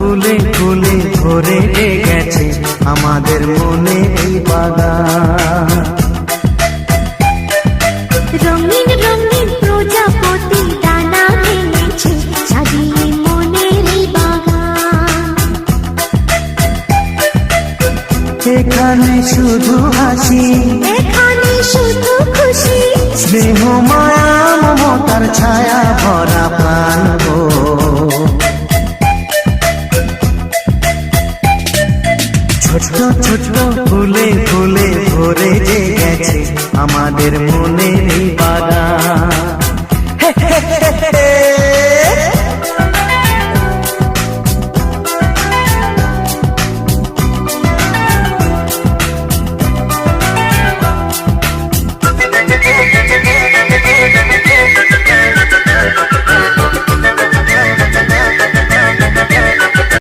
ফুলে ফুলে ভরে গেছে আমাদের মনে এই বাগান। রঙিন রঙিন প্রজাপতি ডানা মেলেছে সাজিয়ে মনের এই বাগান। এখানে শুধু হাসি, এখানে শুধু খুশি, স্নেহ মায়া মমতার ছায়া ভরা প্রাণ গো। ছোট্ট ছোট্ট ফুলে ফুলে ভরে গেছে আমাদের মনে এই বাগান।